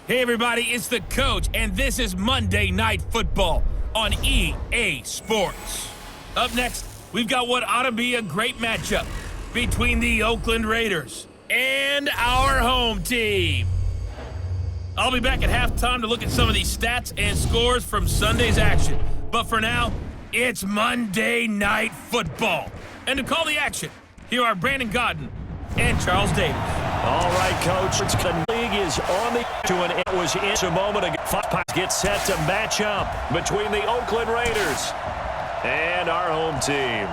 Hey everybody, it's the coach, and this is Monday Night Football on EA Sports. Up next, we've got what ought to be a great matchup between the Oakland Raiders and our home team. I'll be back at halftime to look at some of these stats and scores from Sunday's action. But for now, it's Monday Night Football. And to call the action, here are Brandon Godden and Charles Davis. All right, Coach. The league is on the to an it was in a moment ago. Get set to match up between the Oakland Raiders and our home team.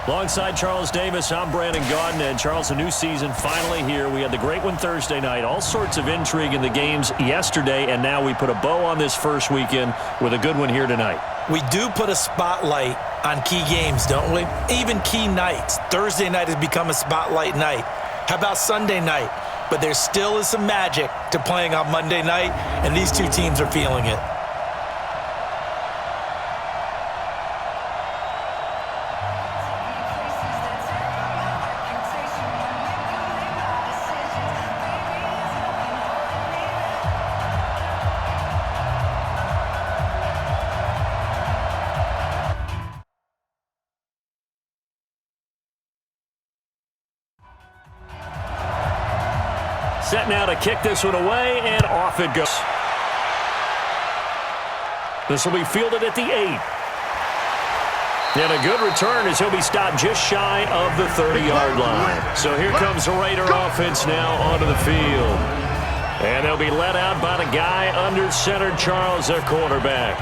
Alongside Charles Davis, I'm Brandon Godden. And Charles, a new season finally here. We had the great one Thursday night. All sorts of intrigue in the games yesterday, and now we put a bow on this first weekend with a good one here tonight. We do put a spotlight on key games, don't we? Even key nights. Thursday night has become a spotlight night. How about Sunday night? But there still is some magic to playing on Monday night, and these two teams are feeling it. Set now to kick this one away, and off it goes. This will be fielded at the 8. And a good return as he'll be stopped just shy of the 30-yard line. So here comes the Raider offense now onto the field. And they'll be led out by the guy under center, Charles, their quarterback.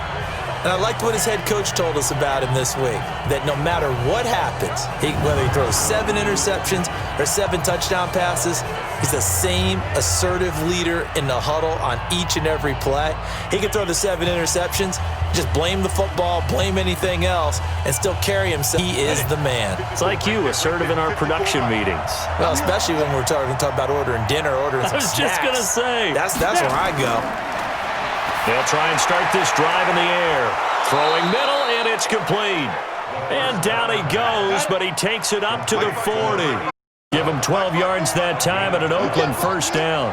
And I liked what his head coach told us about him this week, that no matter what happens, whether he throws 7 interceptions or 7 touchdown passes, he's the same assertive leader in the huddle on each and every play. He can throw the 7 interceptions, just blame the football, blame anything else, and still carry himself. He is the man. It's like you, assertive in our production meetings. Well, especially when we're talking about ordering dinner, ordering some snacks. I was just going to say. That's where I go. They'll try and start this drive in the air. Throwing middle, and it's complete. And down he goes, but he takes it up to the 40. Give him 12 yards that time and an Oakland first down.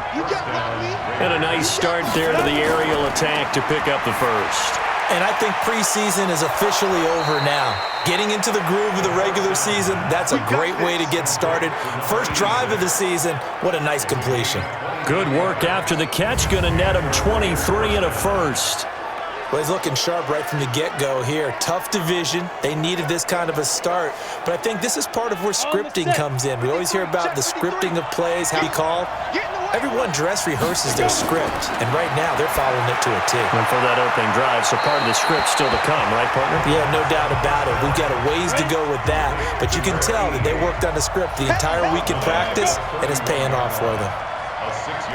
And a nice start there to the aerial attack to pick up the first. And I think preseason is officially over now. Getting into the groove of the regular season, that's a great way to get started. First drive of the season, what a nice completion. Good work after the catch, going to net him 23 and a first. Well, he's looking sharp right from the get-go here. Tough division. They needed this kind of a start. But I think this is part of where scripting comes in. We always hear about the scripting of plays, how he called. Everyone dress rehearses their script, and right now they're following it to a T. And for that opening drive, so part of the script still to come, right, partner? Yeah, no doubt about it. We've got a ways to go with that, but you can tell that they worked on the script the entire week in practice, and it's paying off for them.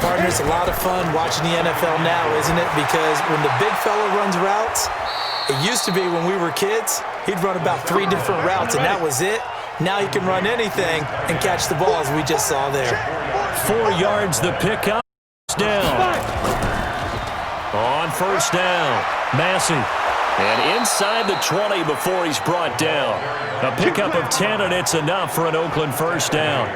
Partner, it's a lot of fun watching the NFL now, isn't it? Because when the big fella runs routes, it used to be when we were kids, he'd run about 3 different routes, and that was it. Now he can run anything and catch the ball, as we just saw there. 4 yards the pickup. Down. On first down, Massey. And inside the 20 before he's brought down. A pickup of 10, and it's enough for an Oakland first down.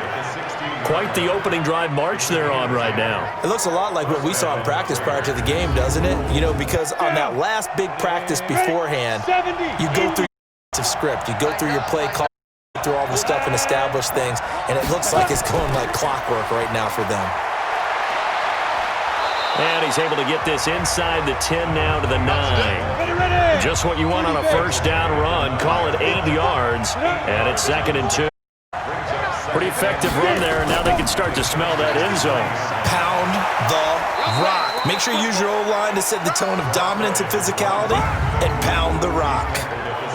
Quite the opening drive march they're on right now. It looks a lot like what we saw in practice prior to the game, doesn't it? You know, because on that last big practice beforehand, you go through your script, you go through your play call, through all the stuff and establish things, and it looks like it's going like clockwork right now for them. And he's able to get this inside the 10 now to the 9. Just what you want on a first down run. Call it 8 yards, and it's 2nd and 2. Pretty effective run there, and now they can start to smell that end zone. Pound the rock. Make sure you use your O-line to set the tone of dominance and physicality, and pound the rock.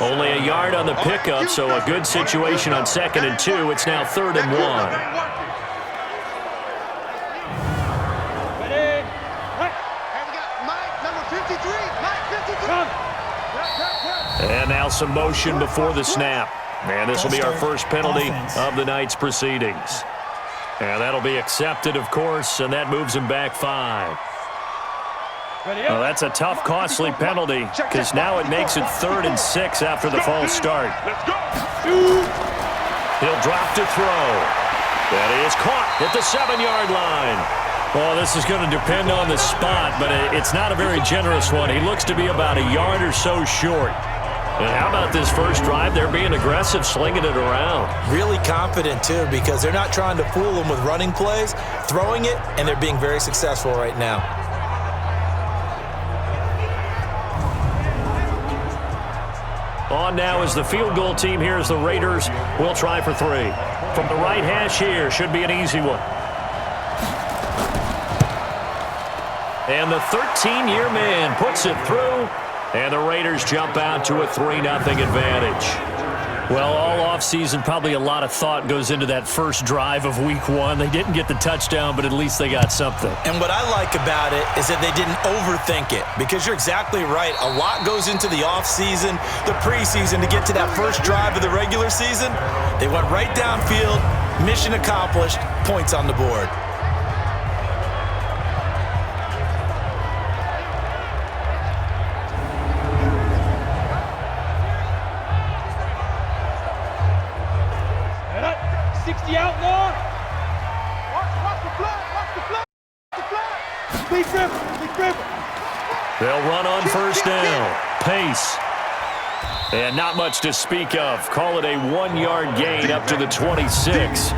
Only a yard on the pickup, so a good situation on 2nd and 2. It's now 3rd and 1. And now some motion before the snap. And this will be our first penalty of the night's proceedings. And that'll be accepted, of course, and that moves him back 5. Well, that's a tough, costly penalty because now it makes it 3rd and 6 after the false start. He'll drop to throw. That is caught at the 7-yard line. Well, this is going to depend on the spot, but it's not a very generous one. He looks to be about a yard or so short. And how about this first drive? They're being aggressive, slinging it around. Really confident, too, because they're not trying to fool them with running plays, throwing it, and they're being very successful right now. On now is the field goal team here as the Raiders will try for 3. From the right hash here, should be an easy one. And the 13-year man puts it through, and the Raiders jump out to a 3-0 advantage. Well, all offseason, probably a lot of thought goes into that first drive of Week 1. They didn't get the touchdown, but at least they got something. And what I like about it is that they didn't overthink it, because you're exactly right. A lot goes into the offseason, the preseason, to get to that first drive of the regular season. They went right downfield, mission accomplished, points on the board. They'll run on first down. Pace. And not much to speak of. Call it a 1-yard gain up to the 26.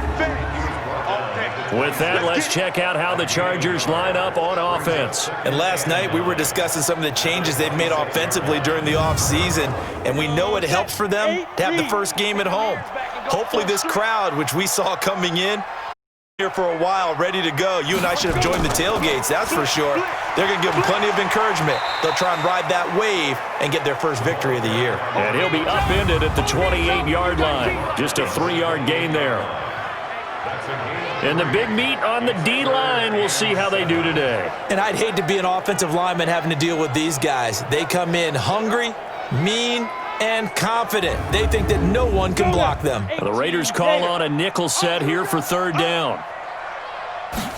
With that, let's check out how the Chargers line up on offense. And last night, we were discussing some of the changes they've made offensively during the offseason, and we know it helps for them to have the first game at home. Hopefully this crowd, which we saw coming in, here for a while, ready to go. You and I should have joined the tailgates, that's for sure. They're going to give them plenty of encouragement. They'll try and ride that wave and get their first victory of the year. And he'll be upended at the 28-yard line. Just a 3-yard gain there. And the big meat on the D-line, we'll see how they do today. And I'd hate to be an offensive lineman having to deal with these guys. They come in hungry, mean, and confident. They think that no one can block them. And the Raiders call on a nickel set here for third down.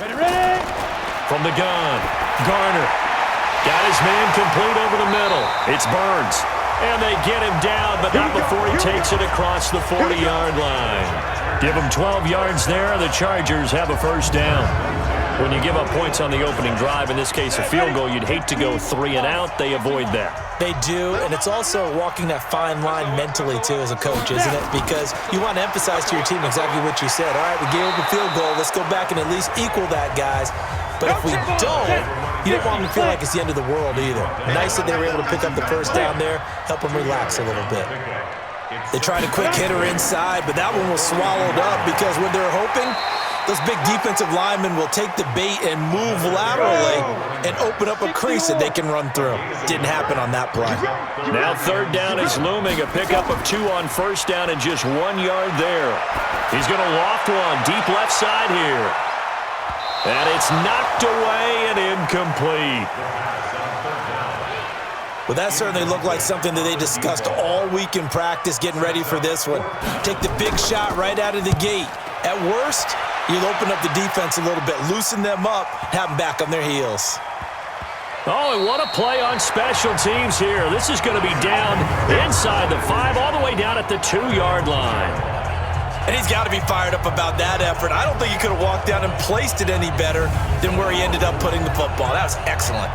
Ready. From the gun, Garner got his man complete over the middle. It's Burns. And they get him down, but not before he takes it across the 40-yard line. Give him 12 yards there. The Chargers have a first down. When you give up points on the opening drive, in this case a field goal, you'd hate to go 3 and out. They avoid that. They do, and it's also walking that fine line mentally, too, as a coach, isn't it? Because you want to emphasize to your team exactly what you said. All right, we gave up a field goal. Let's go back and at least equal that, guys. But if we don't, you don't want them to feel like it's the end of the world either. Nice that they were able to pick up the first down there, help them relax a little bit. They tried a quick hitter inside, but that one was swallowed up because what they're hoping, those big defensive linemen will take the bait and move laterally and open up a crease that they can run through. Didn't happen on that play. Now third down is looming. A pickup of 2 on first down and just 1 yard there. He's going to loft one deep left side here. And it's knocked away and incomplete. Well, that certainly looked like something that they discussed all week in practice getting ready for this one. Take the big shot right out of the gate. At worst, you'll open up the defense a little bit, loosen them up, have them back on their heels. Oh, and what a play on special teams here. This is going to be down inside the 5, all the way down at the 2-yard line. And he's got to be fired up about that effort. I don't think he could have walked down and placed it any better than where he ended up putting the football. That was excellent.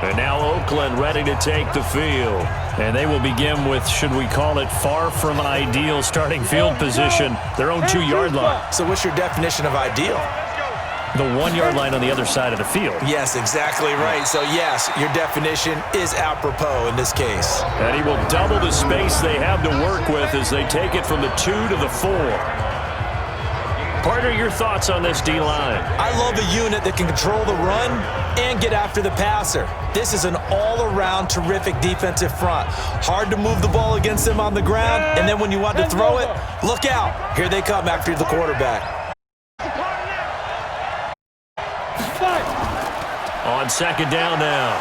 And now Oakland ready to take the field. And they will begin with, should we call it, far from ideal starting field position, their own 2-yard line. So what's your definition of ideal? The 1-yard line on the other side of the field. Yes, exactly right. So, yes, your definition is apropos in this case. And he will double the space they have to work with as they take it from the 2 to the 4. Partner, your thoughts on this D-line? I love a unit that can control the run and get after the passer. This is an all-around terrific defensive front. Hard to move the ball against them on the ground, and then when you want to throw it, look out. Here they come after the quarterback. On second down now,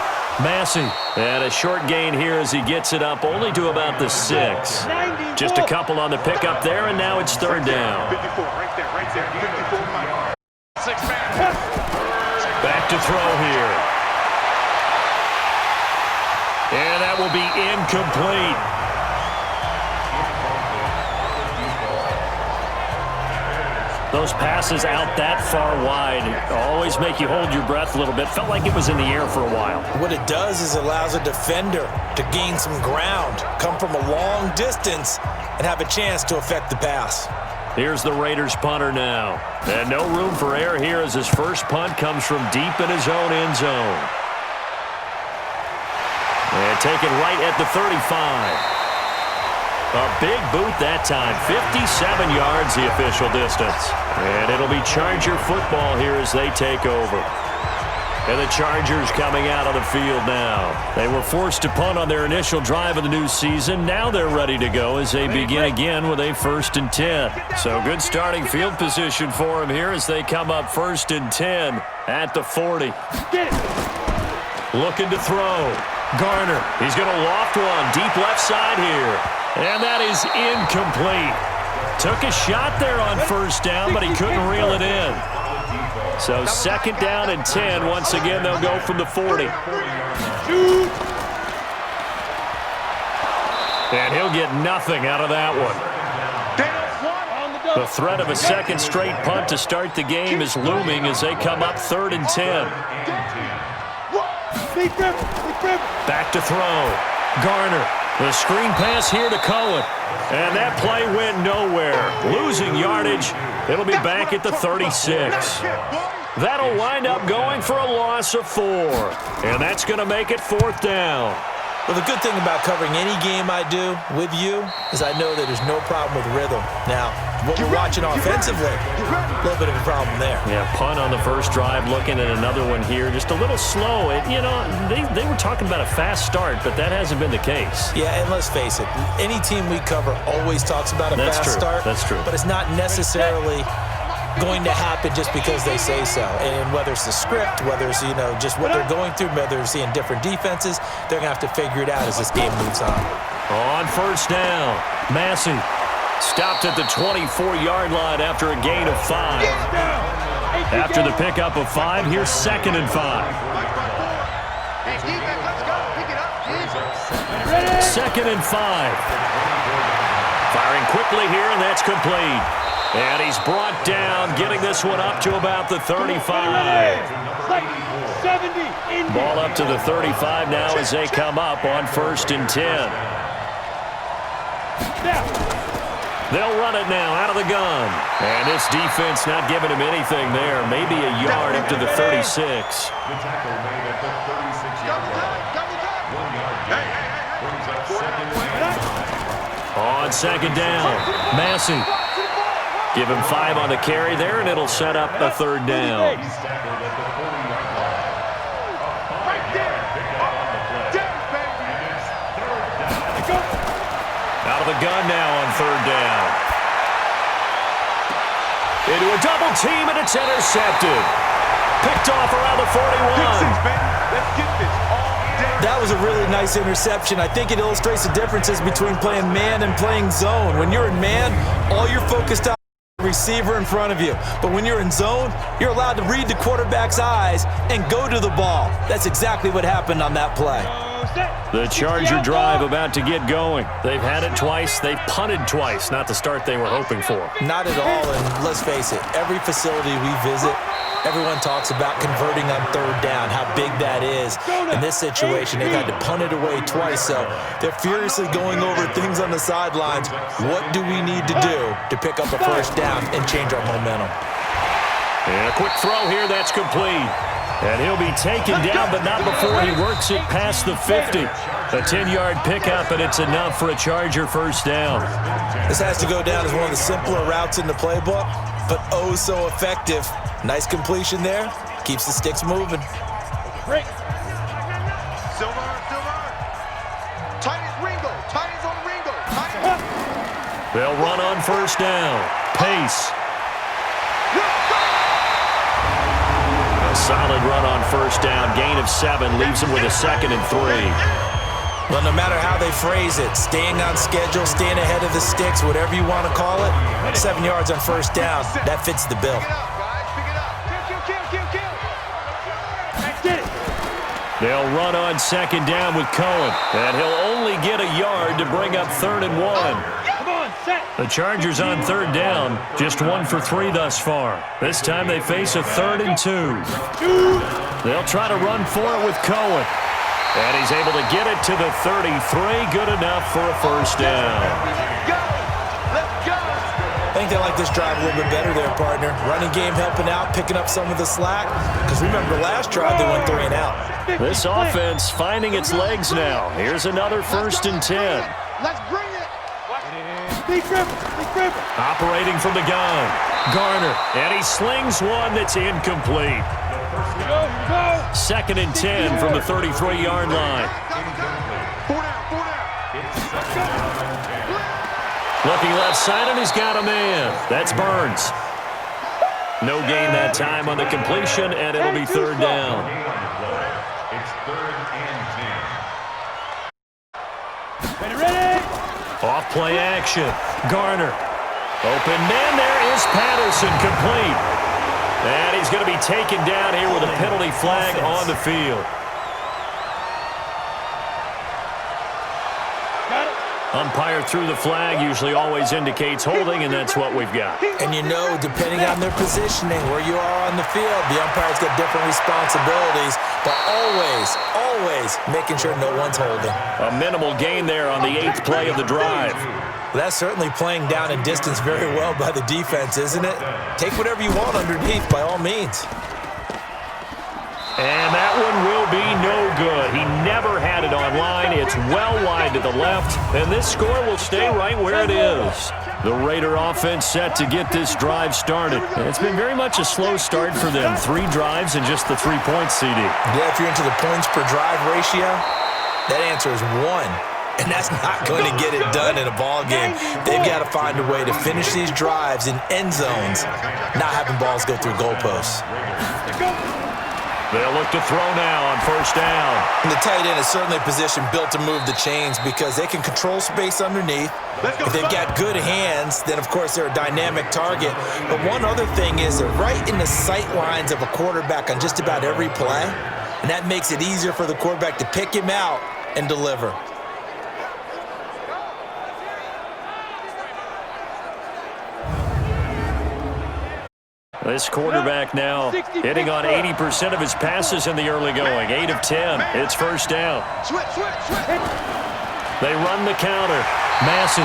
Massey. And a short gain here as he gets it up only to about the 6. Just a couple on the pickup there, and now it's third down. Back to throw here. And that will be incomplete. Those passes out that far wide always make you hold your breath a little bit. Felt like it was in the air for a while. What it does is allows a defender to gain some ground, come from a long distance, and have a chance to affect the pass. Here's the Raiders punter now. And no room for error here as his first punt comes from deep in his own end zone. And taken right at the 35. A big boot that time. 57 yards the official distance. And it'll be Charger football here as they take over. And the Chargers coming out on the field now. They were forced to punt on their initial drive of the new season. Now they're ready to go as they begin again with a 1st and 10. So good starting field position for them here as they come up 1st and 10 at the 40. Looking to throw. Garner. He's going to loft one deep left side here. And that is incomplete. Took a shot there on 1st down, but he couldn't reel it in. So 2nd down and 10. Once again, they'll go from the 40. And he'll get nothing out of that one. The threat of a second straight punt to start the game is looming as they come up 3rd and 10. Back to throw. Garner. The screen pass here to Cohen. And that play went nowhere. Losing yardage. It'll be back at the 36. That'll wind up going for a loss of 4. And that's going to make it 4th down. Well, the good thing about covering any game I do with you is I know that there's no problem with rhythm. Now, what we're watching offensively, a little bit of a problem there. Yeah, punt on the first drive, looking at another one here. Just a little slow. They were talking about a fast start, but that hasn't been the case. Yeah, and let's face it, any team we cover always talks about a fast start. That's true. But it's not necessarily going to happen just because they say so. And whether it's the script, whether it's, just what they're going through, whether they're seeing different defenses, they're going to have to figure it out as this game moves on. On 1st down, Massey stopped at the 24-yard line after a gain of 5. After the pickup of 5, here's 2nd and 5. 2nd and 5. Firing quickly here, and that's complete. And he's brought down, getting this one up to about the 35. Ball up to the 35 now as they come up on 1st and 10. They'll run it now out of the gun. And this defense not giving him anything there. Maybe a yard up to the 36. On 2nd down, Massey. Give him 5 on the carry there, and it'll set up a 3rd down. Out of the gun now on 3rd down. Into a double team, and it's intercepted. Picked off around the 41. That was a really nice interception. I think it illustrates the differences between playing man and playing zone. When you're in man, all you're focused on receiver in front of you. But when you're in zone, you're allowed to read the quarterback's eyes and go to the ball. That's exactly what happened on that play. The Charger drive about to get going. They've had it twice. They've punted twice. Not the start they were hoping for. Not at all, and let's face it, every facility we visit, everyone talks about converting on 3rd down, how big that is. In this situation, they've had to punt it away twice, so they're furiously going over things on the sidelines. What do we need to do to pick up a 1st down and change our momentum? And a quick throw here, that's complete. And he'll be taken down, but not before he works it past the 50. A 10-yard pickup, and it's enough for a Charger 1st down. This has to go down as one of the simpler routes in the playbook, but oh so effective. Nice completion there. Keeps the sticks moving. Break. Silver. Tight Ringo. Tight on Ringo. They'll run on 1st down. Pace. A solid run on 1st down. Gain of 7 leaves him with a 2nd and 3. Well, no matter how they phrase it, staying on schedule, staying ahead of the sticks, whatever you want to call it, 7 yards on 1st down, that fits the bill. They'll run on 2nd down with Cohen, and he'll only get a yard to bring up 3rd and 1. Come on, set. The Chargers on third down, just 1 for 3 thus far. This time they face a 3rd and 2. They'll try to run for it with Cohen. And he's able to get it to the 33. Good enough for a first down. I think they like this drive a little bit better there, partner. Running game helping out, picking up some of the slack. Because remember, last drive they went 3 and out. This offense finding its legs now. Here's another 1st and 10. Let's bring it. Operating from the gun. Garner. And he slings one that's incomplete. 2nd and 10 from the 33-yard line. Looking left side, and he's got a man. That's Burns. No gain that time on the completion, and it'll be 3rd down. It's 3rd and 10. Ready? Off play action. Garner. Open man. There is Patterson, complete. And he's going to be taken down here with a penalty flag on the field. Umpire threw the flag, usually always indicates holding, and that's what we've got. And you know, depending on their positioning, where you are on the field, the umpire's got different responsibilities, but always making sure no one's holding. A minimal gain there on the 8th play of the drive. Well, that's certainly playing down in distance very well by the defense, isn't it? Take whatever you want underneath, by all means. And that one will be no good. He never had it on line. It's well wide to the left, and this score will stay right where it is. The Raider offense set to get this drive started. And it's been very much a slow start for them. 3 drives and just the 3 points, CD. Yeah, if you're into the points per drive ratio, that answer is 1. And that's not going to get it done in a ball game. They've got to find a way to finish these drives in end zones, not having balls go through goalposts. They'll look to throw now on 1st down. And the tight end is certainly a position built to move the chains because they can control space underneath. If they've got good hands, then, of course, they're a dynamic target. But one other thing is they're right in the sight lines of a quarterback on just about every play, and that makes it easier for the quarterback to pick him out and deliver. This quarterback now hitting on 80% of his passes in the early going. 8 of 10. It's 1st down. They run the counter. Massey.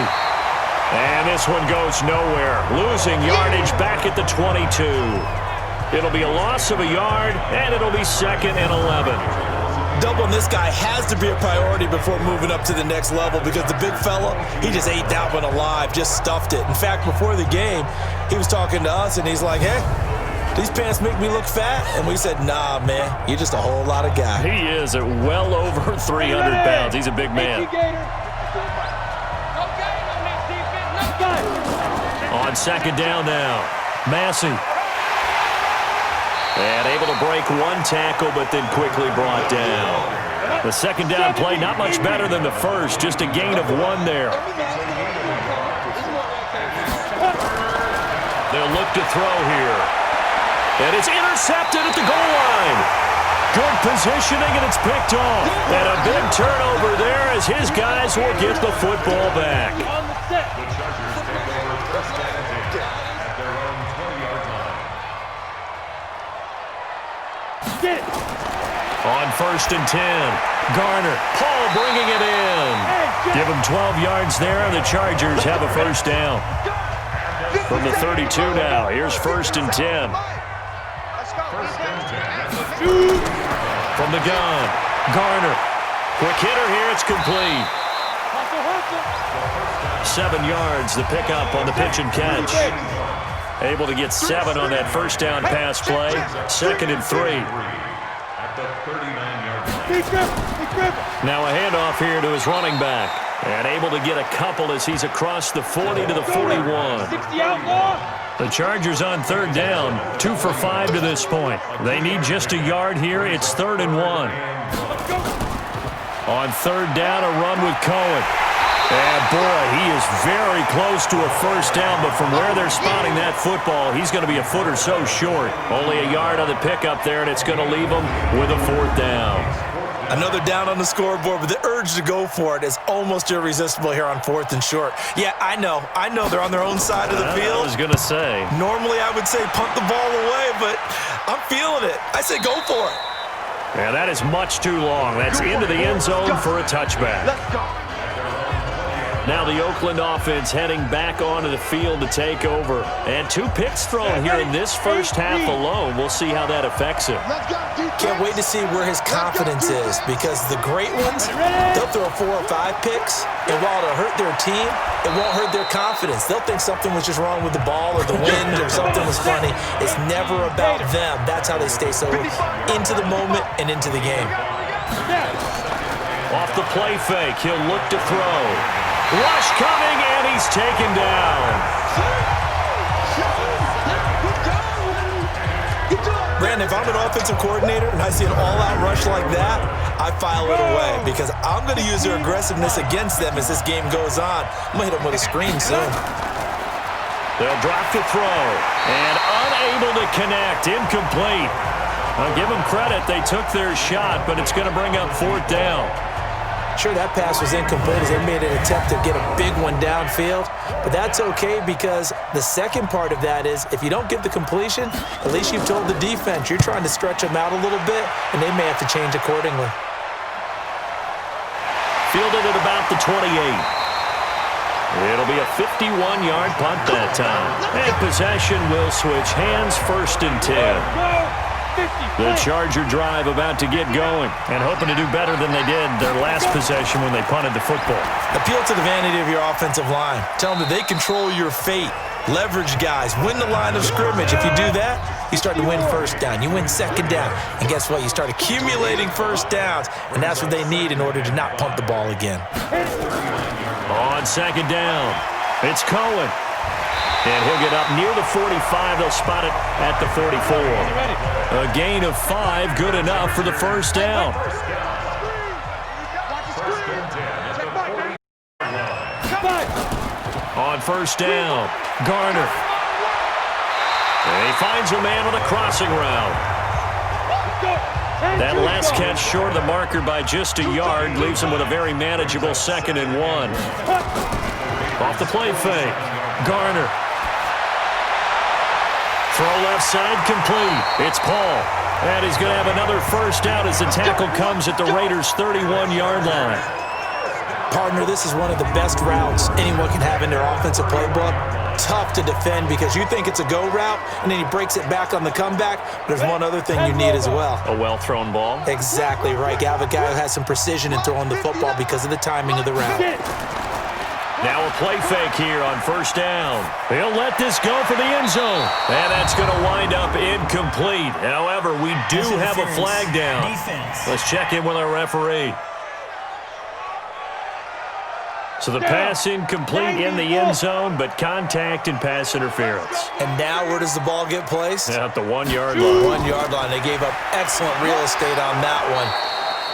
And this one goes nowhere. Losing yardage back at the 22. It'll be a loss of a yard, and it'll be 2nd and 11. Doubling this guy has to be a priority before moving up to the next level because the big fella, he just ate that one alive, just stuffed it. In fact, before the game, he was talking to us, and he's like, hey, these pants make me look fat? And we said, nah, man, you're just a whole lot of guy. He is at well over 300 pounds. He's a big man. On 2nd down now, Massey. And able to break 1 tackle, but then quickly brought down. The 2nd down play, not much better than the first, just a gain of 1 there. They'll look to throw here. And it's intercepted at the goal line. Good positioning, and it's picked off. And a big turnover there as his guys will get the football back. On 1st and 10, Garner. Paul bringing it in. Give him 12 yards there, and the Chargers have a 1st down. From the 32 now, here's 1st and 10. From the gun, Garner. Quick hitter here, it's complete. 7 yards, the pickup on the pitch and catch. Able to get 7 on that 1st down pass play. 2nd and 3. Now a handoff here to his running back. And able to get a couple as he's across the 40 to the 41. The Chargers on 3rd down, 2 for 5 to this point. They need just a yard here. It's 3rd and 1. On 3rd down, a run with Cohen. And boy, he is very close to a 1st down, but from where they're spotting that football, he's going to be a foot or so short. Only a yard on the pickup there, and it's going to leave him with a 4th down. I know they're down on the scoreboard, but the urge to go for it is almost irresistible here on 4th and short. Yeah, I know they're on their own side of the field. I was going to say. Normally I would say punt the ball away, but I'm feeling it. I say go for it. Yeah, that is much too long. That's into the end zone for a touchback. Let's go. Now the Oakland offense heading back onto the field to take over. And 2 picks thrown here in this first half alone. We'll see how that affects him. Can't wait to see where his confidence is, because the great ones, they'll throw 4 or 5 picks, and while it'll hurt their team, it won't hurt their confidence. They'll think something was just wrong with the ball or the wind or something was funny. It's never about them. That's how they stay so into the moment and into the game. Off the play fake, he'll look to throw. Rush coming, and he's taken down. Brandon, if I'm an offensive coordinator and I see an all-out rush like that, I file it away, because I'm going to use their aggressiveness against them as this game goes on. I'm going to hit them with a screen soon. They'll drop the throw, and unable to connect, incomplete. I'll give them credit. They took their shot, but it's going to bring up 4th down. Sure, that pass was incomplete as they made an attempt to get a big one downfield, but that's okay, because the second part of that is if you don't get the completion, at least you've told the defense you're trying to stretch them out a little bit, and they may have to change accordingly. Fielded at about the 28. It'll be a 51-yard punt that time. And possession will switch hands, 1st and 10. The Charger drive about to get going and hoping to do better than they did their last possession when they punted the football. Appeal to the vanity of your offensive line. Tell them that they control your fate. Leverage guys. Win the line of scrimmage. If you do that, you start to win 1st down. You win 2nd down. And guess what? You start accumulating 1st downs, and that's what they need in order to not punt the ball again. On 2nd down, it's Cohen. And he'll get up near the 45. They'll spot it at the 44. A gain of 5, good enough for the 1st down. On 1st down, Garner. And he finds a man with a crossing route. That last catch short of the marker by just a yard leaves him with a very manageable 2nd and 1. Off the play fake, Garner. Throw left side, complete. It's Paul. And he's going to have another 1st down as the tackle comes at the Raiders' 31-yard line. Partner, this is one of the best routes anyone can have in their offensive playbook. Tough to defend because you think it's a go route, and then he breaks it back on the comeback. There's one other thing you need as well. A well-thrown ball. Exactly right. You have a guy who has some precision in throwing the football because of the timing of the route. Now a play fake here on 1st down. He'll let this go for the end zone. And that's going to wind up incomplete. However, we do have a flag down. Let's check in with our referee. So the pass incomplete in the end zone, but contact and pass interference. And now where does the ball get placed? At the 1-yard line. 1-yard line. They gave up excellent real estate on that one.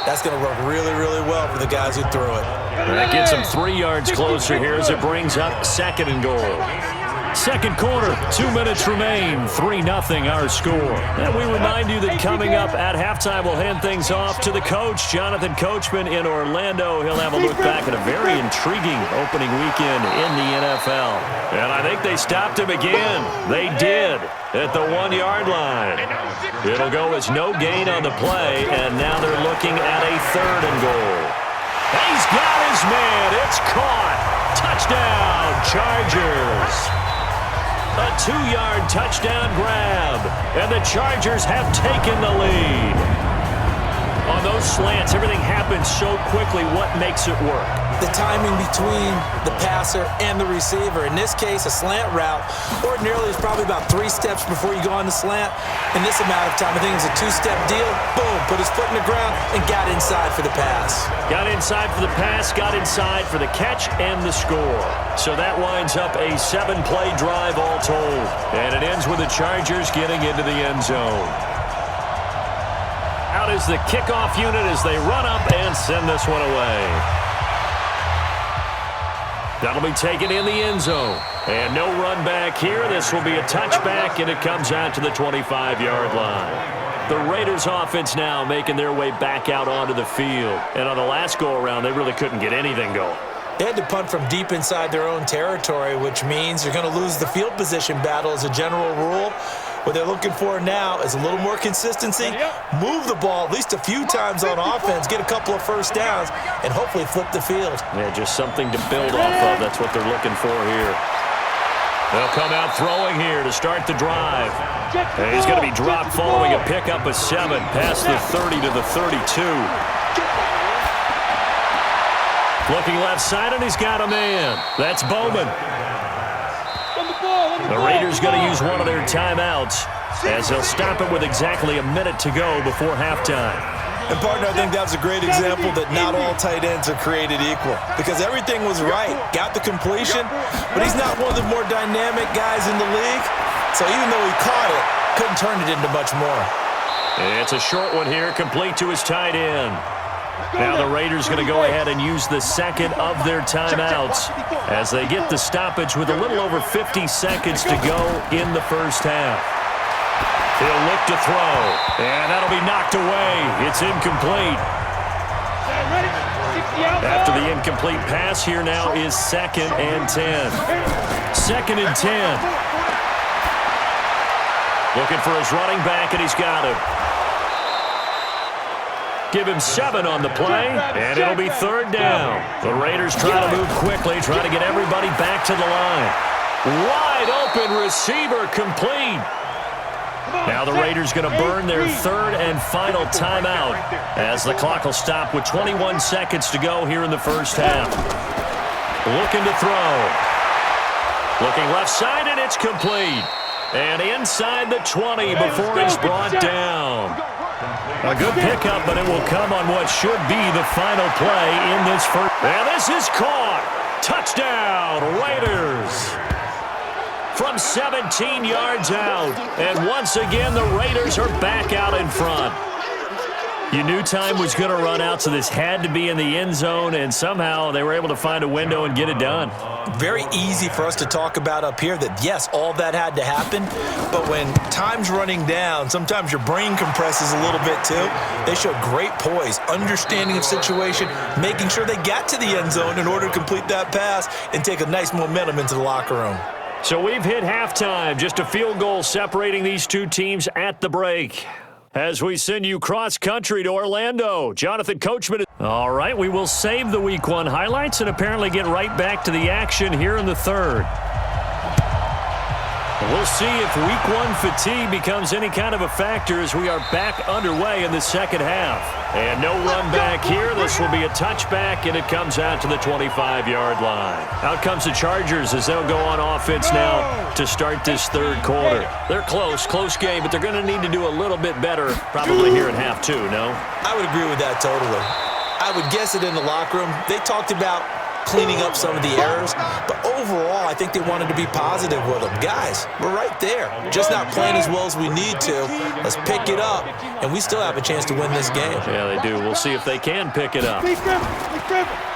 That's going to work really, really well for the guys who threw it. That gets them 3 yards closer here as it brings up 2nd and goal. Second quarter, 2 minutes remain, 3-0 our score. And we remind you that coming up at halftime, we'll hand things off to the coach, Jonathan Coachman in Orlando. He'll have a look back at a very intriguing opening weekend in the NFL. And I think they stopped him again. They did at the 1-yard line. It'll go as no gain on the play, and now they're looking at a 3rd and goal. He's got his man. It's caught. Touchdown, Chargers. A 2-yard touchdown grab, and the Chargers have taken the lead. On those slants, everything happens so quickly. What makes it work? The timing between the passer and the receiver. In this case, a slant route ordinarily is probably about 3 steps before you go on the slant. In this amount of time, I think it was a 2-step deal. Boom, put his foot in the ground and got inside for the pass. Got inside for the pass, got inside for the catch and the score. So that winds up a 7-play drive all told. And it ends with the Chargers getting into the end zone. Out is the kickoff unit as they run up and send this one away. That'll be taken in the end zone. And no run back here. This will be a touchback, and it comes out to the 25-yard line. The Raiders offense now making their way back out onto the field. And on the last go-around, they really couldn't get anything going. They had to punt from deep inside their own territory, which means you're going to lose the field position battle as a general rule. What they're looking for now is a little more consistency, move the ball at least a few times on offense, get a couple of first downs, and hopefully flip the field. Yeah, just something to build off of. That's what they're looking for here. They'll come out throwing here to start the drive. And he's going to be dropped following a pickup of 7 past the 30 to the 32. Looking left side, and he's got a man. That's Bowman. The Raiders going to use one of their timeouts as they'll stop it with exactly a minute to go before halftime. And, partner, I think that was a great example that not all tight ends are created equal because everything was right. Got the completion, but he's not one of the more dynamic guys in the league. So even though he caught it, couldn't turn it into much more. It's a short one here, complete to his tight end. Now the Raiders going to go ahead and use the second of their timeouts as they get the stoppage with a little over 50 seconds to go in the first half. He'll look to throw, and that'll be knocked away. It's incomplete. After the incomplete pass, here now is 2nd and 10. 2nd and 10. Looking for his running back, and he's got him. Give him 7 on the play, and it'll be 3rd down. The Raiders try to move quickly, try to get everybody back to the line. Wide open receiver complete. Now the Raiders going to burn their 3rd and final timeout as the clock will stop with 21 seconds to go here in the first half. Looking to throw. Looking left side, and it's complete. And inside the 20 before he's brought down. A good pickup, but it will come on what should be the final play in this first. And this is caught. Touchdown, Raiders. From 17 yards out. And once again, the Raiders are back out in front. You knew time was going to run out, so this had to be in the end zone, and somehow they were able to find a window and get it done. Very easy for us to talk about up here that, yes, all that had to happen, but when time's running down, sometimes your brain compresses a little bit too. They showed great poise, understanding of situation, making sure they got to the end zone in order to complete that pass and take a nice momentum into the locker room. So we've hit halftime, just a field goal separating these two teams at the break. As we send you cross-country to Orlando, Jonathan Coachman. All right, we will save the Week 1 highlights and apparently get right back to the action here in the 3rd. We'll see if Week 1 fatigue becomes any kind of a factor as we are back underway in the second half. And no run back here. This will be a touchback, and it comes out to the 25-yard line. Out comes the Chargers as they'll go on offense now to start this 3rd quarter. They're close game, but they're going to need to do a little bit better probably here in half 2, no? I would agree with that totally. I would guess it in the locker room. They talked about cleaning up some of the errors, but overall, I think they wanted to be positive with them. Guys, we're right there. Just not playing as well as we need to. Let's pick it up, and we still have a chance to win this game. Yeah, they do. We'll see if they can pick it up.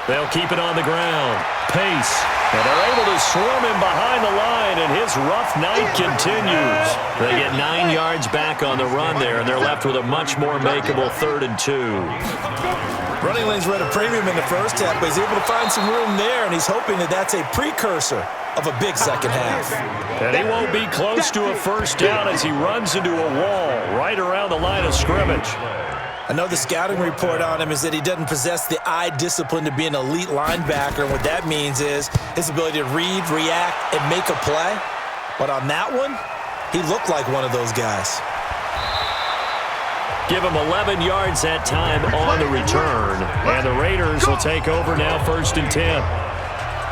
They'll keep it on the ground. Pace. And they're able to swarm him behind the line, and his rough night continues. They get 9 yards back on the run there, and they're left with a much more makeable 3rd and 2. Running lanes were at a premium in the first half, but he's able to find some room there, and he's hoping that that's a precursor of a big second half. And he won't be close to a first down as he runs into a wall right around the line of scrimmage. I know the scouting report on him is that he doesn't possess the eye discipline to be an elite linebacker, and what that means is his ability to read, react, and make a play. But on that one, he looked like one of those guys. Give him 11 yards that time on the return. And the Raiders will take over now 1st and 10.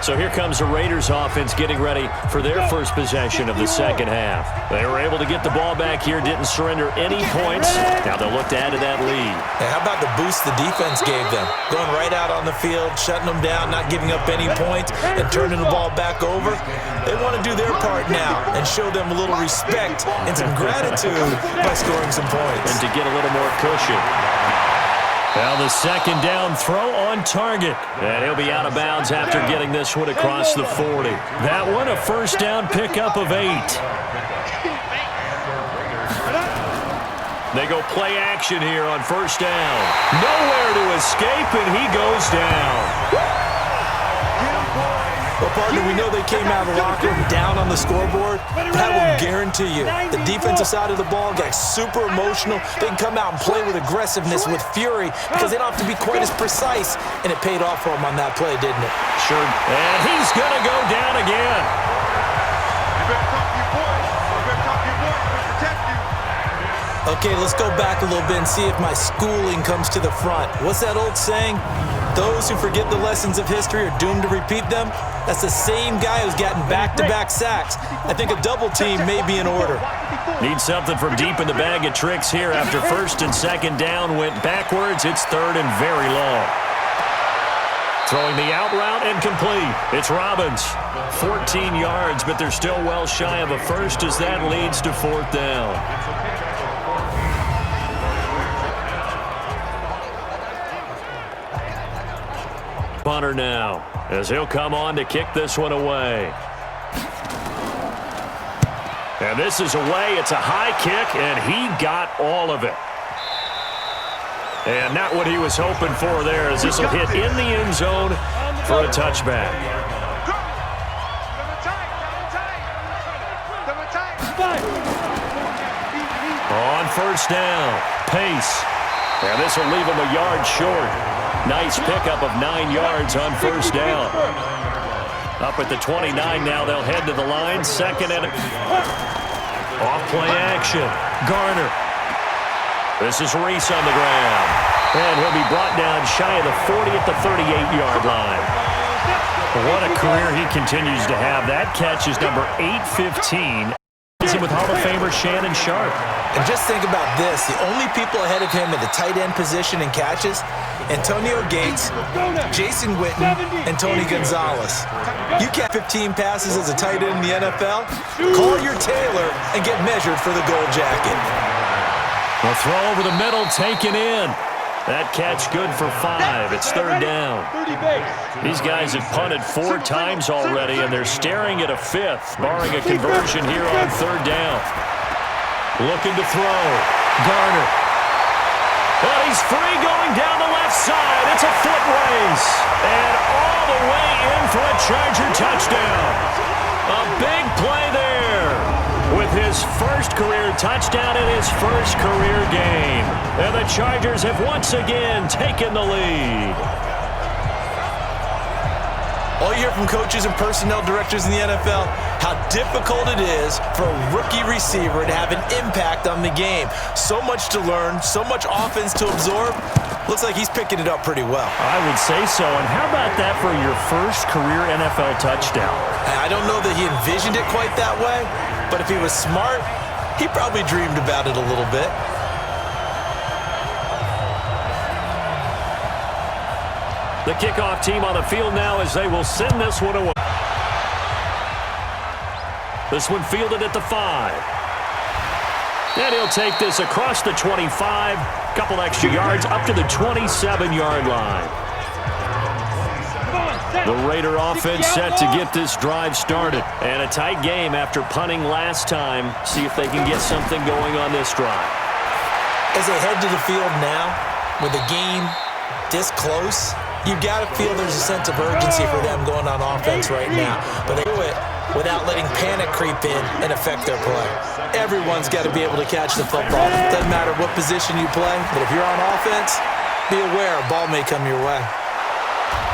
So here comes the Raiders offense getting ready for their first possession of the second half. They were able to get the ball back here, didn't surrender any points. Now they'll look to add to that lead. And how about the boost the defense gave them? Going right out on the field, shutting them down, not giving up any points, and turning the ball back over. They want to do their part now and show them a little respect and some gratitude by scoring some points. And to get a little more cushion. Now the second down throw on target. And he'll be out of bounds after getting this one across the 40. That one a first down pickup of 8. They go play action here on first down. Nowhere to escape, and he goes down. Well, partner, we know they came out of the locker room down on the scoreboard, but I will guarantee you the defensive side of the ball got super emotional. They can come out and play with aggressiveness, with fury, because they don't have to be quite as precise, and it paid off for them on that play, didn't it? Sure. And he's going to go down again. You better talk to your boys. You better talk to your boys to protect you. Okay, let's go back a little bit and see if my schooling comes to the front. What's that old saying? Those who forget the lessons of history are doomed to repeat them. That's the same guy who's gotten back-to-back sacks. I think a double team may be in order. Need something from deep in the bag of tricks here after first and second down went backwards. It's third and very long. Throwing the out route and complete. It's Robbins. 14 yards, but they're still well shy of a first as that leads to fourth down. Punter now, as he'll come on to kick this one away. And this is away. It's a high kick, and he got all of it. And not what he was hoping for there, as this will hit in the end zone for a touchback. On first down, Pace. And this will leave him a yard short. Nice pickup of 9 yards on first down. Up at the 29 now, they'll head to the line. Second and off play action. Garner. This is Reese on the ground. And he'll be brought down shy of the 40 at the 38-yard line. What a career he continues to have. That catch is number 815. With Hall of Famer Shannon Sharp. And just think about this. The only people ahead of him at the tight end position in catches, Antonio Gates, Jason Witten, and Tony Gonzalez. You catch 15 passes as a tight end in the NFL, call your tailor and get measured for the gold jacket. A throw over the middle, taken in. That catch good for 5. It's third down. These guys have punted 4 times already, and they're staring at a 5th, barring a conversion here on third down. Looking to throw. Garner. But he's free going down the left side. It's a foot race. And all the way in for a Charger touchdown. A big play there with his first career touchdown in his first career game. And the Chargers have once again taken the lead. All you hear from coaches and personnel directors in the NFL, how difficult it is for a rookie receiver to have an impact on the game. So much to learn, so much offense to absorb. Looks like he's picking it up pretty well. I would say so. And how about that for your first career NFL touchdown? I don't know that he envisioned it quite that way, but if he was smart, he probably dreamed about it a little bit. The kickoff team on the field now as they will send this one away. This one fielded at the 5. And he'll take this across the 25. Couple extra yards up to the 27-yard line. The Raider offense set to get this drive started. And a tight game after punting last time. See if they can get something going on this drive. As they head to the field now, with the game this close, you've got to feel there's a sense of urgency for them going on offense right now. But they do it without letting panic creep in and affect their play. Everyone's got to be able to catch the football. Doesn't matter what position you play, but if you're on offense, be aware a ball may come your way.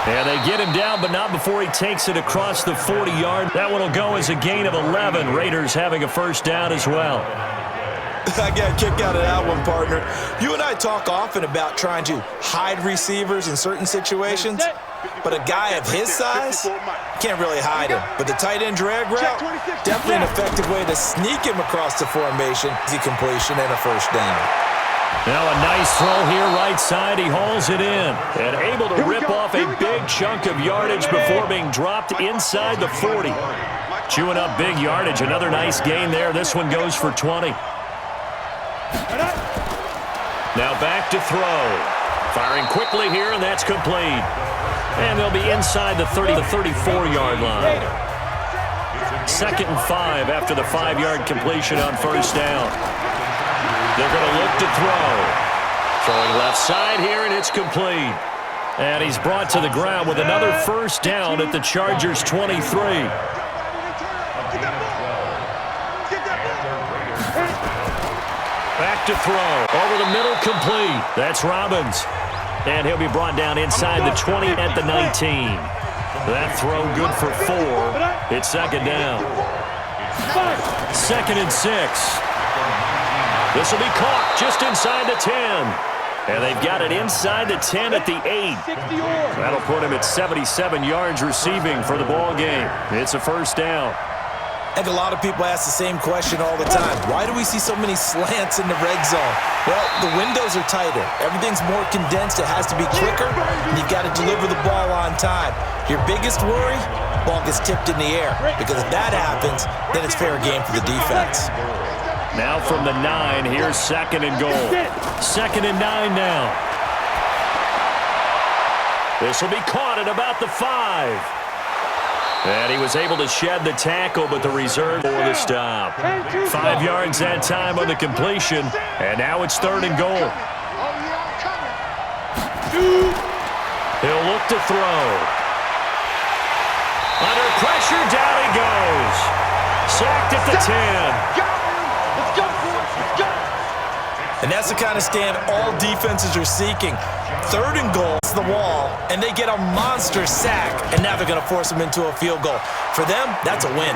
And they get him down, but not before he takes it across the 40-yard. That one will go as a gain of 11. Raiders having a first down as well. I got a kick out of that one, partner. You and I talk often about trying to hide receivers in certain situations, but a guy of his size can't really hide him. But the tight end drag route, definitely an effective way to sneak him across the formation. Easy completion and a first down. Now a nice throw here right side. He hauls it in and able to rip off a big chunk of yardage before being dropped inside the 40. Chewing up big yardage. Another nice gain there. This one goes for 20. Now back to throw. Firing quickly here, and that's complete. And they'll be inside the 30 to 34-yard line. 2nd and 5 after the 5-yard completion on first down. They're going to look to throw. Throwing left side here, and it's complete. And he's brought to the ground with another first down at the Chargers' 23. Back to throw. Over the middle, complete. That's Robbins. And he'll be brought down inside the 20 at the 19. That throw good for 4. It's second down. 2nd and 6. This will be caught just inside the 10. And they've got it inside the 10 at the 8. That'll put him at 77 yards receiving for the ball game. It's a first down. I think a lot of people ask the same question all the time. Why do we see so many slants in the red zone? Well, the windows are tighter. Everything's more condensed. It has to be quicker, and you've got to deliver the ball on time. Your biggest worry, ball gets tipped in the air, because if that happens, then it's fair game for the defense. Now from the 9, here's 2nd and goal. 2nd and 9 now. This will be caught at about the 5. And he was able to shed the tackle, but the reserve for the stop. 5 yards that time on the completion, and now it's 3rd and goal. He'll look to throw. Under pressure, down he goes. Sacked at the 10. And that's the kind of stand all defenses are seeking. 3rd and goal, it's the wall, and they get a monster sack, and now they're going to force them into a field goal. For them, that's a win.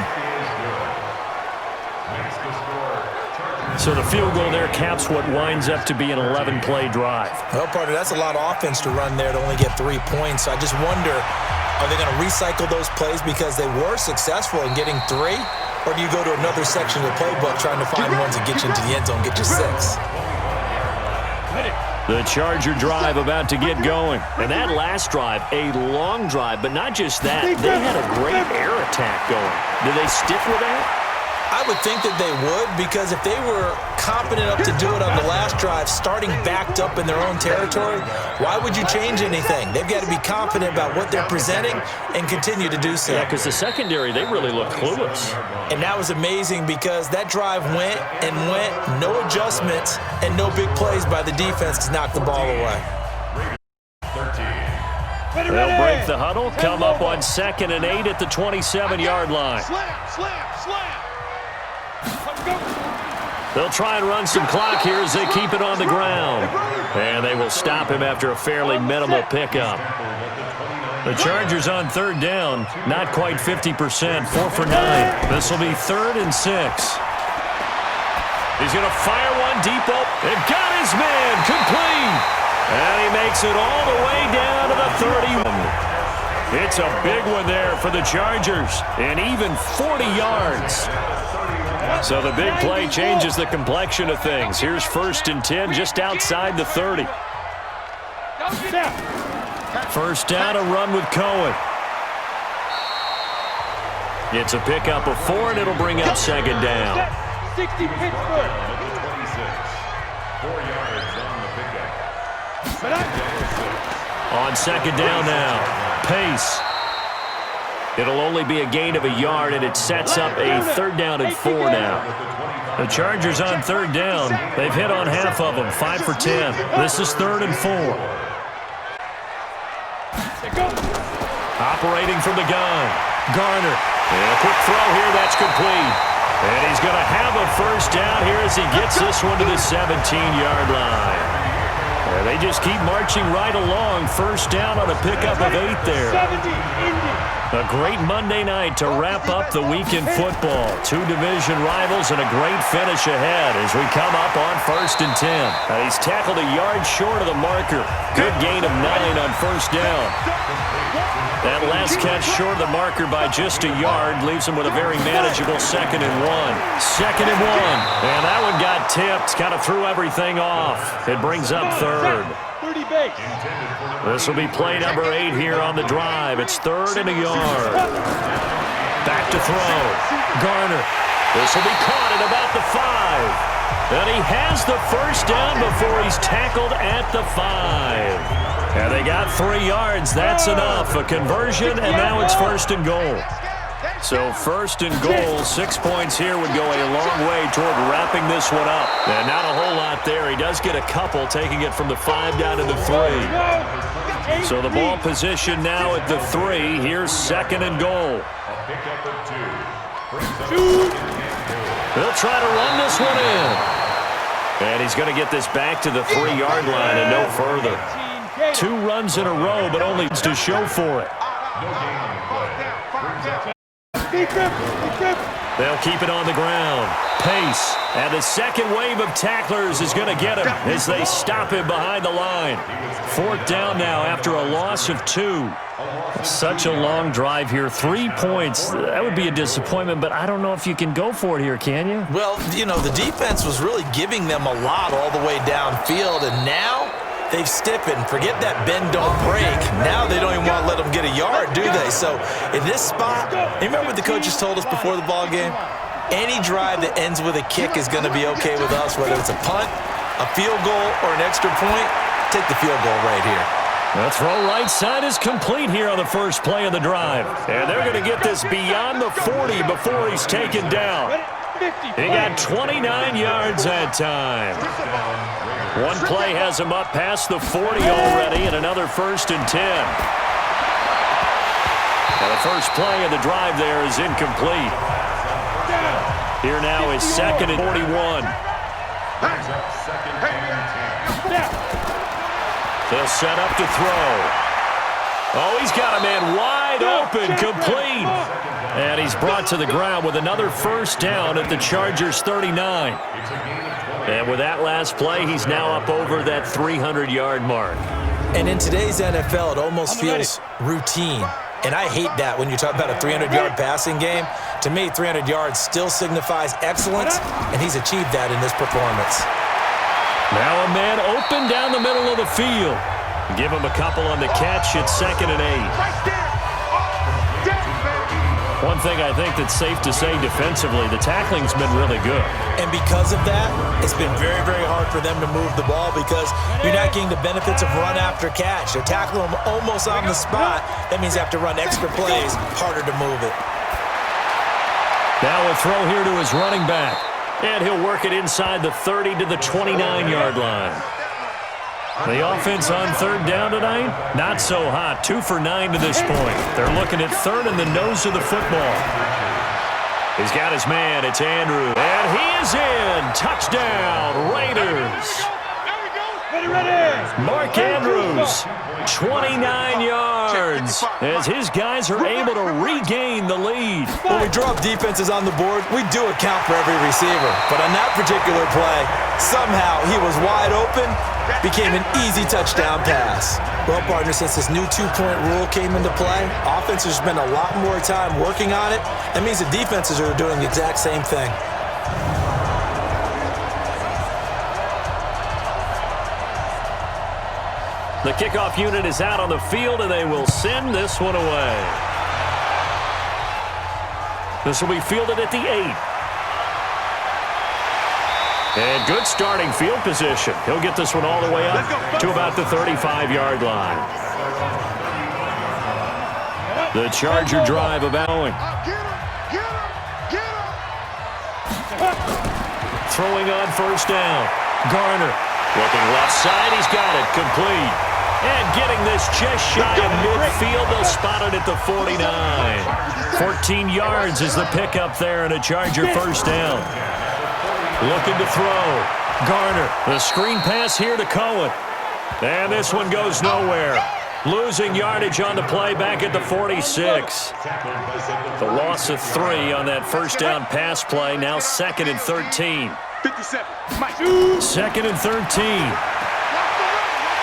So the field goal there caps what winds up to be an 11-play drive. Well, partner, that's a lot of offense to run there to only get 3 points. So I just wonder, are they going to recycle those plays because they were successful in getting 3? Or do you go to another section of the playbook trying to find ones that get you into the end zone, get you 6? The Charger drive about to get going. And that last drive, a long drive, but not just that. They had a great air attack going. Did they stick with that? I would think that they would, because if they were competent enough to do it on the last drive, starting backed up in their own territory, why would you change anything? They've got to be confident about what they're presenting and continue to do so. Yeah, because the secondary, they really look clueless. And that was amazing because that drive went and went, no adjustments and no big plays by the defense to knock the ball away. They'll break the huddle, come up on 2nd and 8 at the 27-yard line. They'll try and run some clock here as they keep it on the ground. And they will stop him after a fairly minimal pickup. The Chargers on 3rd down, not quite 50%, 4 for 9. This will be 3rd and 6. He's going to fire one deep up. They've got his man, complete. And he makes it all the way down to the 31. It's a big one there for the Chargers, and even 40 yards. So the big play changes the complexion of things. Here's 1st and 10 just outside the 30. First down, a run with Cohen. It's a pickup of 4, and it'll bring up 2nd down. 60 Pittsburgh. 4 yards on the pickup. On 2nd down now, pace. It'll only be a gain of a yard, and it sets up a 3rd down and 4 now. The Chargers on 3rd down. They've hit on half of them, 5 for 10. This is 3rd and 4. Operating from the gun, Garner. And a quick throw here, that's complete. And he's going to have a first down here as he gets this one to the 17-yard line. And they just keep marching right along. First down on a pickup of 8 there. A great Monday night to wrap up the week in football. 2 division rivals and a great finish ahead as we come up on 1st and 10. And he's tackled a yard short of the marker. Good gain of 9 on 1st down. That last catch short of the marker by just a yard leaves him with a very manageable 2nd and 1. 2nd and 1. And that one got tipped. Kind of threw everything off. It brings up 3rd. This will be play number 8 here on the drive. It's 3rd and a yard. Back to throw. Garner. This will be caught at about the 5. And he has the first down before he's tackled at the 5. And they got 3 yards. That's enough. A conversion, and now it's 1st and goal. So first and goal, 6 points here would go a long way toward wrapping this one up. And not a whole lot there. He does get a couple, taking it from the 5 down to the 3. So the ball position now at the 3. Here's second and goal. They'll try to run this one in. And he's going to get this back to the 3-yard line and no further. 2 runs in a row, but only to show for it. They'll keep it on the ground. Pace. And the second wave of tacklers is going to get him as they stop him behind the line. 4th down now after a loss of 2. Such a long drive here. 3 points. That would be a disappointment, but I don't know if you can go for it here, can you? Well, you know, the defense was really giving them a lot all the way downfield, and now they've stiffened. Forget that bend, don't break. Now they don't even want to let them get a yard, do they? So in this spot, you remember what the coaches told us before the ball game? Any drive that ends with a kick is going to be okay with us, whether it's a punt, a field goal, or an extra point. Take the field goal right here. The throw right side is complete here on the first play of the drive. And they're going to get this beyond the 40 before he's taken down. He got 29 yards that time. One play has him up past the 40 already, and another 1st and 10. And the first play of the drive there is incomplete. Here now is 2nd and 41. They'll set up to throw. Oh, he's got a man wide open, complete. And he's brought to the ground with another 1st down at the Chargers' 39. And with that last play, he's now up over that 300-yard mark. And in today's NFL, it almost feels routine. And I hate that when you talk about a 300-yard passing game. To me, 300 yards still signifies excellence, and he's achieved that in this performance. Now a man open down the middle of the field. Give him a couple on the catch. It's 2nd and 8. One thing I think that's safe to say defensively, the tackling's been really good. And because of that, it's been very, very hard for them to move the ball because you're not getting the benefits of run after catch. They're tackling them almost on the spot. That means you have to run extra plays, harder to move it. Now a throw here to his running back. And he'll work it inside the 30 to the 29-yard line. The offense on 3rd down tonight, not so hot. 2 for 9 to this point. They're looking at 3rd and the nose of the football. He's got his man. It's Andrew. And he is in. Touchdown, Raiders. Mark Andrews, 29 yards as his guys are able to regain the lead. When we drop defenses on the board, we do account for every receiver. But on that particular play, somehow he was wide open, became an easy touchdown pass. Well, partner, since this new 2-point rule came into play, offenses spend a lot more time working on it. That means the defenses are doing the exact same thing. The kickoff unit is out on the field, and they will send this one away. This will be fielded at the 8. And good starting field position. He'll get this one all the way up to about the 35-yard line. The Charger drive about going. Throwing on 1st down. Garner looking left side. He's got it complete. And getting this just shy of midfield. They'll spot it at the 49. 14 yards is the pickup there, and a Charger 1st down. Looking to throw. Garner, the screen pass here to Cohen. And this one goes nowhere. Losing yardage on the play back at the 46. The loss of 3 on that 1st down pass play. Now 2nd and 13. 2nd and 13.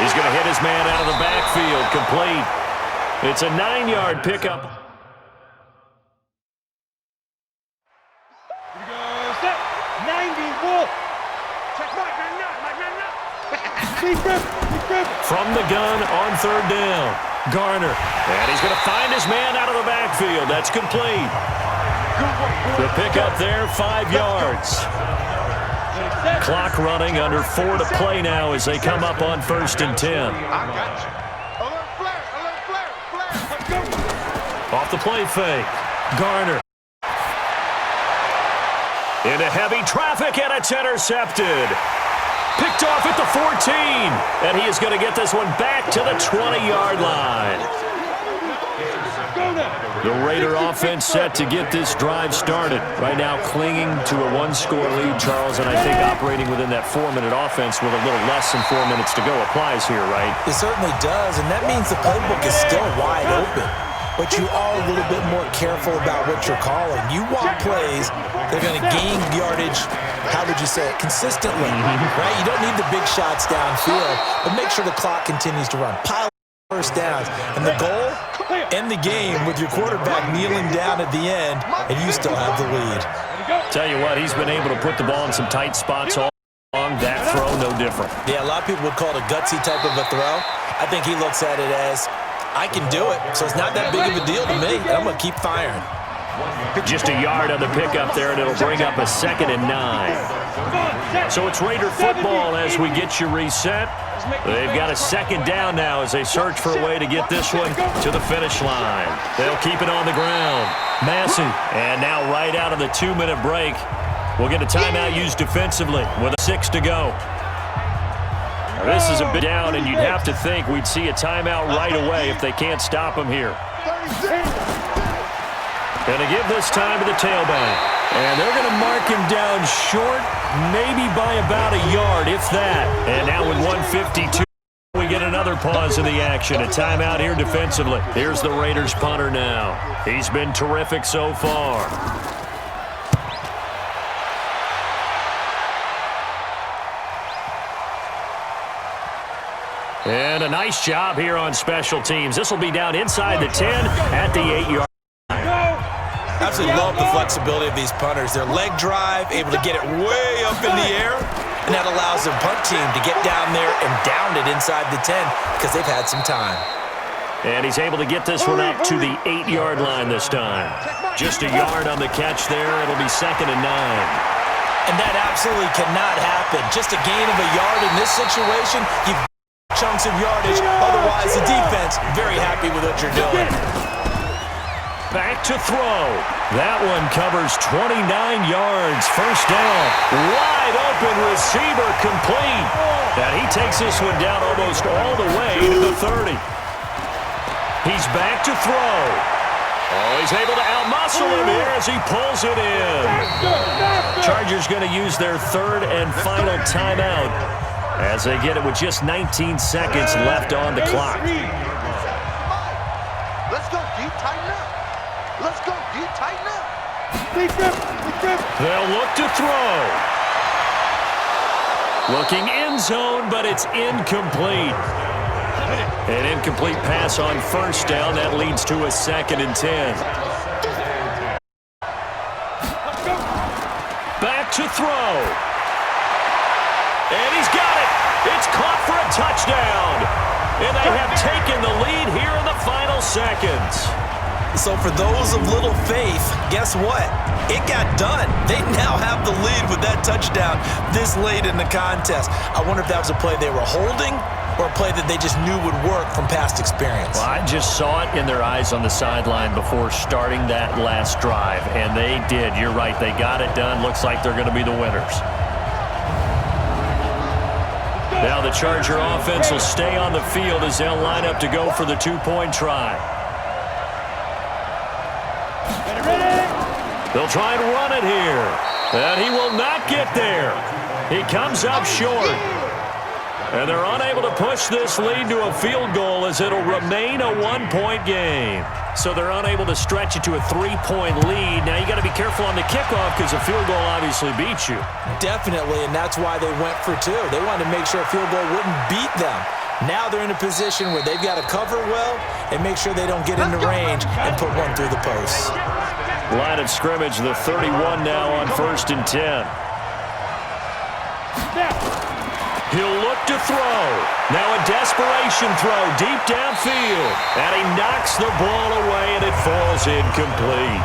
He's going to hit his man out of the backfield. Complete. It's a 9-yard pickup. Here we go. Set. 90 Wolf. Check Mike. From the gun on 3rd down. Garner. And he's going to find his man out of the backfield. That's complete. The pickup there, 5 yards. Clock running, under 4 to play now as they come up on 1st and 10. Off the play fake. Garner. Into heavy traffic, and it's intercepted. Picked off at the 14, and he is going to get this one back to the 20-yard line. The Raider offense set to get this drive started. Right now clinging to a one-score lead, Charles, and I think operating within that 4-minute offense with a little less than 4 minutes to go applies here, right? It certainly does, and that means the playbook is still wide open. But you are a little bit more careful about what you're calling. You want plays that are going to gain yardage, how would you say it, consistently, right? You don't need the big shots downfield, but make sure the clock continues to run. Pile first downs, and the goal, end the game with your quarterback kneeling down at the end, and you still have the lead. Tell you what, he's been able to put the ball in some tight spots all along. That throw, no different. Yeah, a lot of people would call it a gutsy type of a throw. I think he looks at it as, I can do it, so it's not that big of a deal to me, and I'm going to keep firing. Just a yard on the pickup there, and it'll bring up a 2nd and 9. So it's Raider football as we get you reset. They've got a 2nd down now as they search for a way to get this one to the finish line. They'll keep it on the ground. Massey, and now right out of the 2-minute break, we'll get a timeout used defensively with 6 to go. This is a bit down, and you'd have to think we'd see a timeout right away if they can't stop him here. Going to give this time to the tailback. And they're going to mark him down short, maybe by about a yard, if that. And now with 1:52, we get another pause in the action. A timeout here defensively. Here's the Raiders punter now. He's been terrific so far. And a nice job here on special teams. This will be down inside the 10 at the 8-yard line. Absolutely love the flexibility of these punters. Their leg drive, able to get it way up in the air, and that allows the punt team to get down there and down it inside the 10 because they've had some time. And he's able to get this one up to the 8-yard line this time. Just a yard on the catch there. It'll be 2nd and 9. And that absolutely cannot happen. Just a gain of a yard in this situation, you've chunks of yardage. Otherwise, the defense very happy with what you're doing. Back to throw. That one covers 29 yards. First down. Wide open receiver complete. And he takes this one down almost all the way to the 30. He's back to throw. Oh, he's able to outmuscle him here as he pulls it in. Chargers going to use their 3rd and final timeout as they get it with just 19 seconds left on the clock. Let's go, deep, tighten up. Let's go, deep, tighten up. They'll look to throw. Looking end zone, but it's incomplete. An incomplete pass on first down. That leads to a 2nd and 10. Back to throw. And he's got it. It's caught for a touchdown. And they have taken the lead here in the final seconds. So for those of little faith, guess what? It got done. They now have the lead with that touchdown this late in the contest. I wonder if that was a play they were holding or a play that they just knew would work from past experience. Well, I just saw it in their eyes on the sideline before starting that last drive, and they did. You're right. They got it done. Looks like they're going to be the winners. Now the Charger offense will stay on the field as they'll line up to go for the 2-point try. They'll try and run it here. And he will not get there. He comes up short. And they're unable to push this lead to a field goal as it'll remain a 1-point game. So they're unable to stretch it to a 3-point lead. Now you got to be careful on the kickoff because a field goal obviously beats you. Definitely, and that's why they went for 2. They wanted to make sure a field goal wouldn't beat them. Now they're in a position where they've got to cover well and make sure they don't get into range and put one through the posts. Line of scrimmage, the 31 now on 1st and 10. He'll look to throw. Now a desperation throw deep downfield. And he knocks the ball away, and it falls incomplete.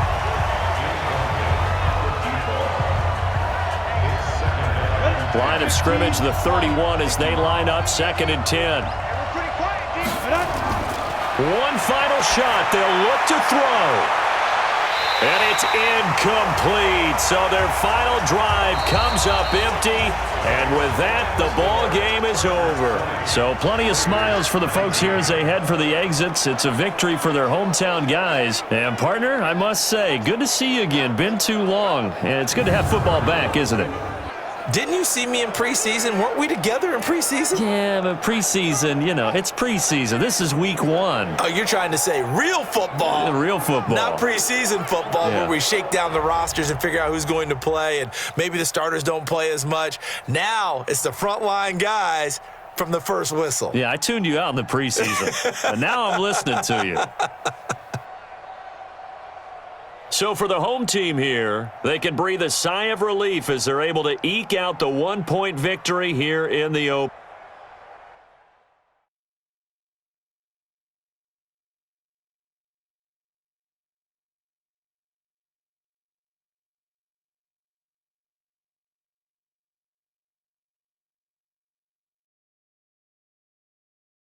Line of scrimmage, the 31 as they line up 2nd and 10. One final shot. They'll look to throw. And it's incomplete. So their final drive comes up empty. And with that, the ball game is over. So plenty of smiles for the folks here as they head for the exits. It's a victory for their hometown guys. And, partner, I must say, good to see you again. Been too long. And it's good to have football back, isn't it? Didn't you see me in preseason? Weren't we together in preseason? Yeah, but preseason, you know, it's preseason. This is week 1. Oh, you're trying to say real football. Real football. Not preseason football Yeah. where we shake down the rosters and figure out who's going to play, and maybe the starters don't play as much. Now it's the frontline guys from the first whistle. Yeah, I tuned you out in the preseason. And now I'm listening to you. So for the home team here, they can breathe a sigh of relief as they're able to eke out the 1-point victory here in the open.